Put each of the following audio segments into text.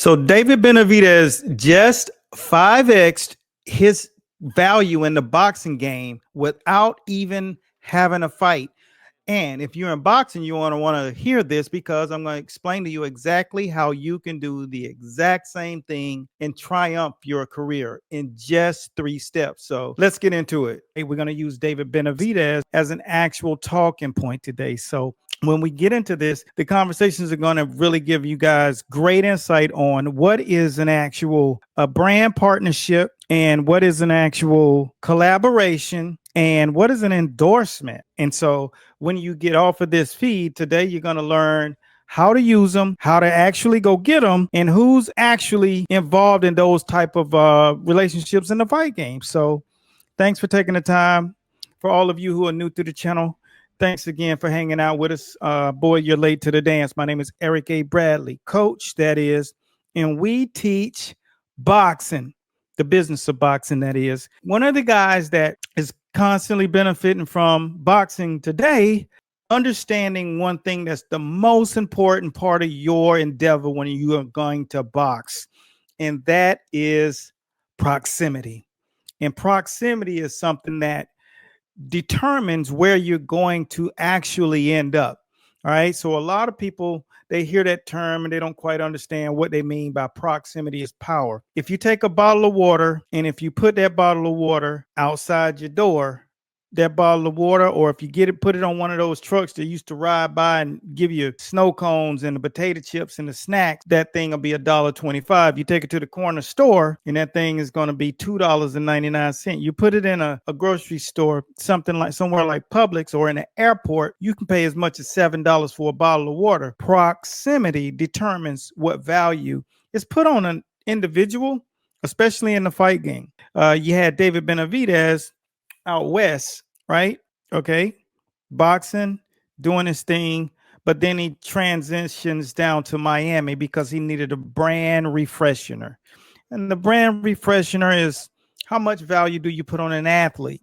So David Benavidez just 5x'd his value in the boxing game without even having a fight. And if you're in boxing, you want to hear this because I'm going to explain to you exactly how you can do the exact same thing and triumph your career in just 3 steps. So let's get into it. Hey, we're going to use David Benavidez as an actual talking point today. So when we get into this, the conversations are going to really give you guys great insight on what is an actual brand partnership and what is an actual collaboration and what is an endorsement. And so when you get off of this feed today, you're going to learn how to use them, how to actually go get them, and who's actually involved in those type of relationships in the fight game. So thanks for taking the time. For all of you who are new to the channel, thanks again for hanging out with us. Boy, you're late to the dance. My name is Eric A. Bradley, coach, that is, and we teach boxing, the business of boxing, that is. One of the guys that is constantly benefiting from boxing today, understanding one thing that's the most important part of your endeavor when you are going to box, and that is proximity. And proximity is something that determines where you're going to actually end up. All right. So a lot of people, they hear that term and they don't quite understand what they mean by proximity is power. If you take a bottle of water and if you put that bottle of water outside your door, that bottle of water, or if you get it, put it on one of those trucks that used to ride by and give you snow cones and the potato chips and the snacks, that thing will be $1.25. You take it to the corner store and that thing is going to be $2.99. You put it in a grocery store, something like somewhere like Publix or in an airport, you can pay as much as $7 for a bottle of water. Proximity determines what value is put on an individual, especially in the fight game. You had David Benavidez out west, right? Okay. Boxing, doing his thing, but then he transitions down to Miami because he needed a brand refreshener. And the brand refreshener is, how much value do you put on an athlete?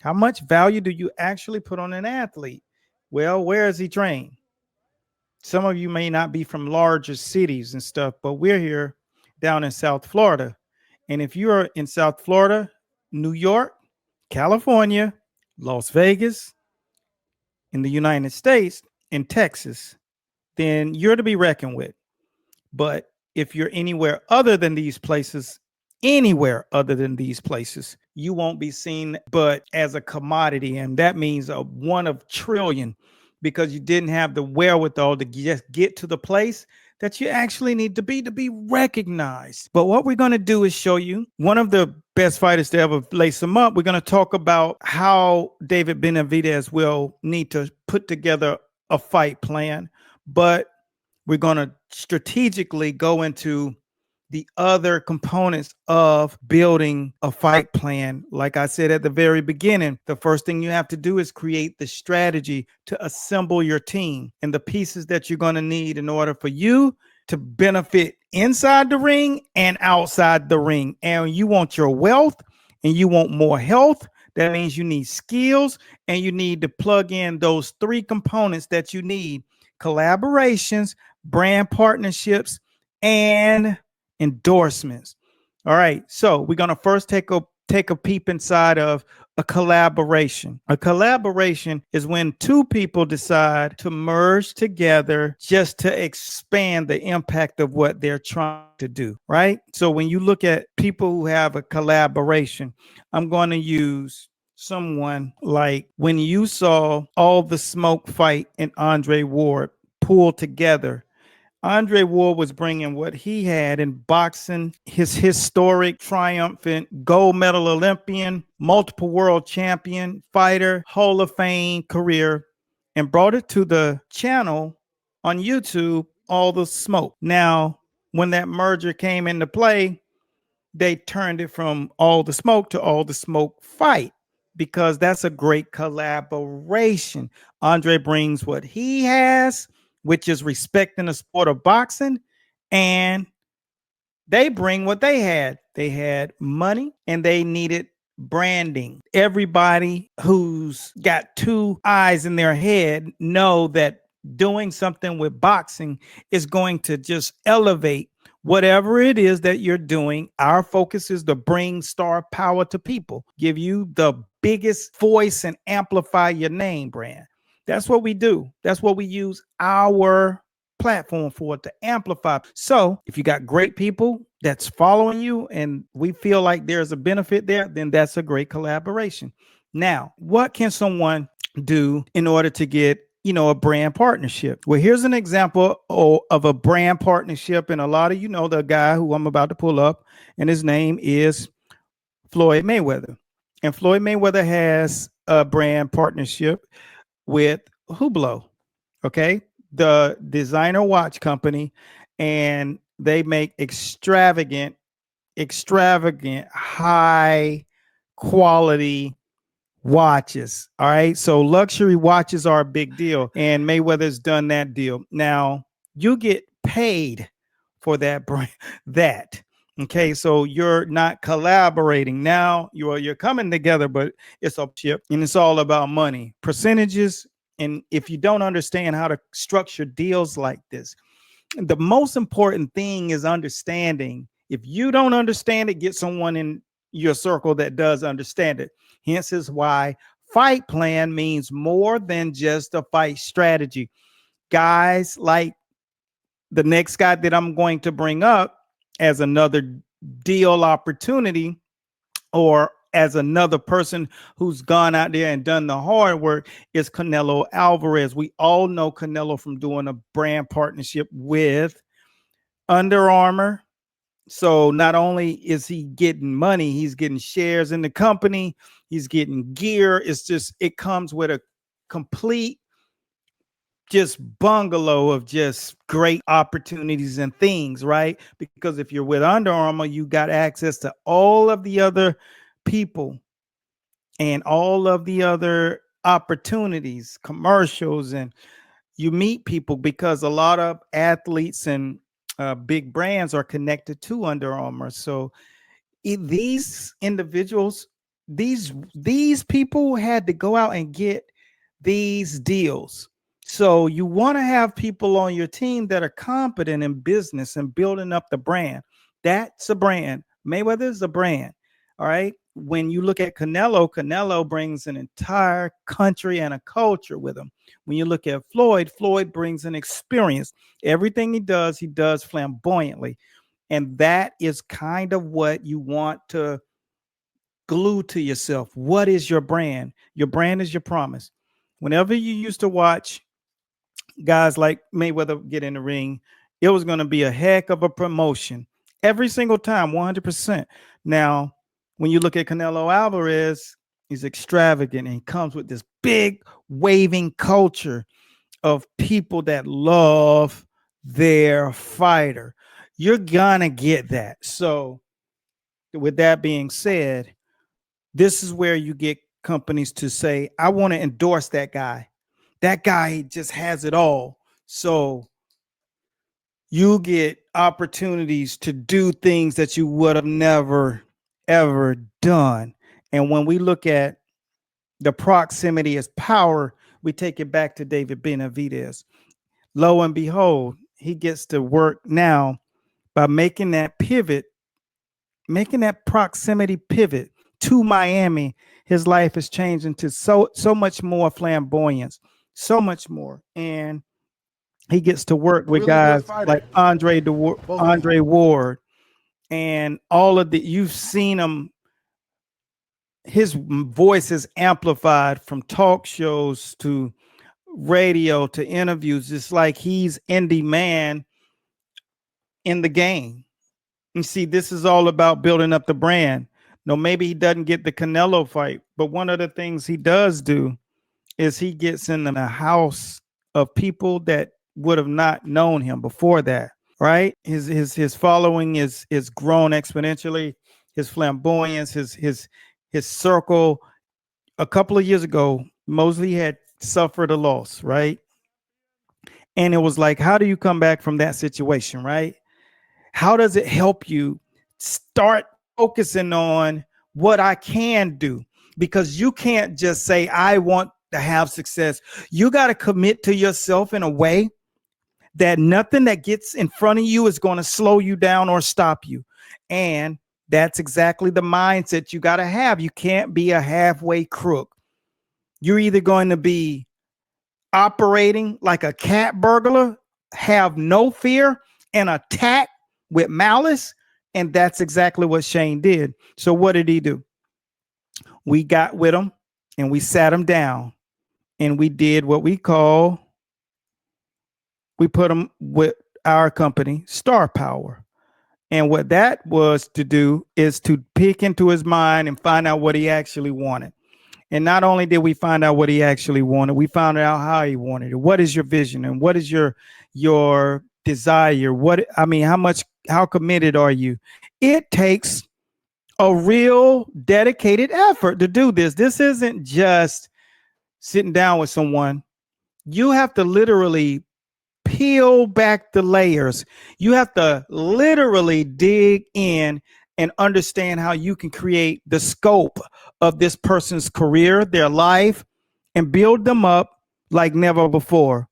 How much value do you actually put on an athlete? Well, where is he trained? Some of you may not be from larger cities and stuff, but we're here down in South Florida. And if you're in South Florida, New York, California, Las Vegas, in the United States, in Texas, then you're to be reckoned with. But if you're anywhere other than these places, you won't be seen but as a commodity. And that means a one of trillion, because you didn't have the wherewithal to just get to the place that you actually need to be recognized. But what we're going to do is show you one of the best fighters to ever lace them up. We're going to talk about how David Benavidez will need to put together a fight plan, but we're going to strategically go into the other components of building a fight plan. Like I said at the very beginning, the first thing you have to do is create the strategy to assemble your team and the pieces that you're going to need in order for you to benefit inside the ring and outside the ring. And you want your wealth and you want more health. That means you need skills and you need to plug in those 3 components that you need: collaborations, brand partnerships, and endorsements. All right. So we're going to first take a peep inside of a collaboration. A collaboration is when 2 people decide to merge together just to expand the impact of what they're trying to do, right? So when you look at people who have a collaboration, I'm going to use someone like when you saw All the Smoke fight and Andre Ward pull together. Andre Ward was bringing what he had in boxing, his historic, triumphant gold medal Olympian, multiple world champion, fighter, Hall of Fame career, and brought it to the channel on YouTube, All the Smoke. Now, when that merger came into play, they turned it from All the Smoke to All the Smoke Fight, because that's a great collaboration. Andre brings what he has, which is respect in the sport of boxing, and they bring what they had. They had money and they needed branding. Everybody who's got 2 eyes in their head know that doing something with boxing is going to just elevate Whatever it is that you're doing, our focus is to bring star power to people, give you the biggest voice and amplify your name brand. That's what we do. That's what we use our platform for, to amplify. So if you got great people that's following you and we feel like there's a benefit there, then that's a great collaboration. Now, what can someone do in order to get a brand partnership? Well, here's an example of a brand partnership, and a lot of the guy who I'm about to pull up, and his name is Floyd Mayweather. And Floyd Mayweather has a brand partnership with Hublot, okay, the designer watch company, and they make extravagant, high quality watches. All right. So luxury watches are a big deal. And Mayweather's done that deal. Now you get paid for that brand. That. Okay. So you're not collaborating. Now you're coming together, but it's a ship and it's all about money, percentages. And if you don't understand how to structure deals like this, the most important thing is understanding. If you don't understand it, get someone in your circle that does understand it. Hence is why fight plan means more than just a fight strategy. Guys like the next guy that I'm going to bring up as another deal opportunity, or as another person who's gone out there and done the hard work, is Canelo Alvarez. We all know Canelo from doing a brand partnership with Under Armour. So not only is he getting money, he's getting shares in the company, he's getting gear. It comes with a complete just bungalow of just great opportunities and things, right? Because if you're with Under Armour, you got access to all of the other people and all of the other opportunities, commercials, and you meet people, because a lot of athletes and big brands are connected to Under Armour. So these individuals, these people had to go out and get these deals. So you want to have people on your team that are competent in business and building up the brand. That's a brand. Mayweather is a brand. All right. When you look at Canelo brings an entire country and a culture with him. When you look at Floyd brings an experience. Everything he does flamboyantly. And that is kind of what you want to glue to yourself. What is your brand? Your brand is your promise. Whenever you used to watch guys like Mayweather get in the ring, it was going to be a heck of a promotion every single time, 100%. Now, when you look at Canelo Alvarez, he's extravagant and he comes with this big waving culture of people that love their fighter. You're gonna get that. So, with that being said, this is where you get companies to say, I want to endorse that guy. That guy just has it all. So you get opportunities to do things that you would have never, ever done. And when we look at the proximity as power, we take it back to David Benavidez. Lo and behold, he gets to work now by making that proximity pivot to Miami. His life has changed into so much more flamboyance, so much more. And he gets to work with guys like Andre Ward, and all of you've seen him. His voice is amplified from talk shows to radio to interviews. It's like he's in demand in the game. You see, this is all about building up the brand. No, maybe he doesn't get the Canelo fight, but one of the things he does do is he gets in the house of people that would have not known him before that, right? His following is grown exponentially. His flamboyance, his circle. A couple of years ago, Mosley had suffered a loss, right? And it was like, how do you come back from that situation, right? How does it help you start focusing on what I can do? Because you can't just say, I want to have success. You got to commit to yourself in a way that nothing that gets in front of you is going to slow you down or stop you. And that's exactly the mindset you got to have. You can't be a halfway crook. You're either going to be operating like a cat burglar, have no fear, and attack with malice. And that's exactly what Shane did. So what did he do? We got with him and we sat him down and we did what we put him with our company, Star Power. And what that was to do is to peek into his mind and find out what he actually wanted. And not only did we find out what he actually wanted, we found out how he wanted it. What is your vision and what is your desire? How committed are you? It takes a real dedicated effort to do this. This isn't just sitting down with someone. You have to literally peel back the layers. You have to literally dig in and understand how you can create the scope of this person's career, their life, and build them up like never before.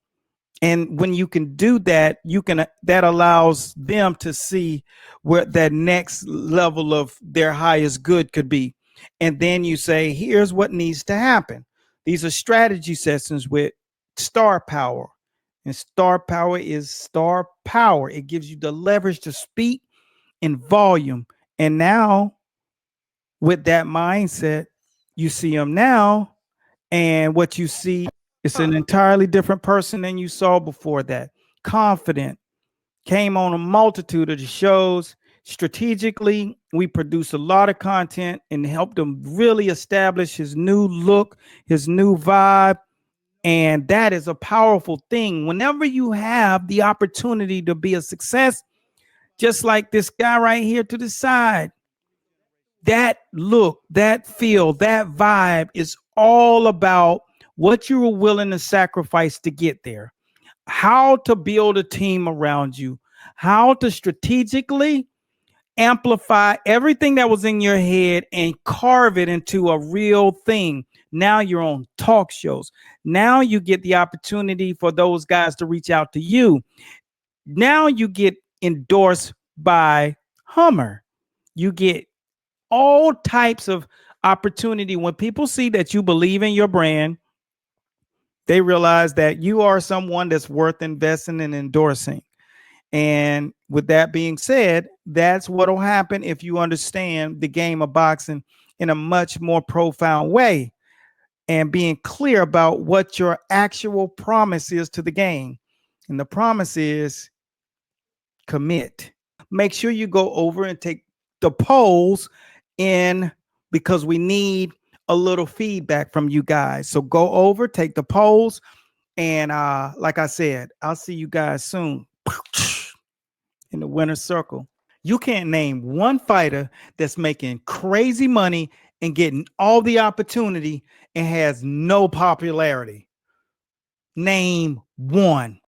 And when you can do that, that allows them to see where that next level of their highest good could be. And then you say, here's what needs to happen. These are strategy sessions with Star Power. And Star Power is star power. It gives you the leverage to speak in volume. And now, with that mindset, you see them now. And what you see is an entirely different person than you saw before that. Confident, came on a multitude of the shows. Strategically, we produce a lot of content and helped him really establish his new look, his new vibe. And that is a powerful thing. Whenever you have the opportunity to be a success, just like this guy right here to the side, that look, that feel, that vibe is all about what you were willing to sacrifice to get there, how to build a team around you, how to strategically amplify everything that was in your head and carve it into a real thing. Now you're on talk shows. Now you get the opportunity for those guys to reach out to you. Now you get endorsed by Hummer. You get all types of opportunity. When people see that you believe in your brand, they realize that you are someone that's worth investing and endorsing. And with that being said, that's what will happen if you understand the game of boxing in a much more profound way and being clear about what your actual promise is to the game. And the promise is commit. Make sure you go over and take the polls in because we need a little feedback from you guys. So go over, take the polls, and like I said, I'll see you guys soon in the winner's circle. You can't name one fighter that's making crazy money and getting all the opportunity and has no popularity. Name one.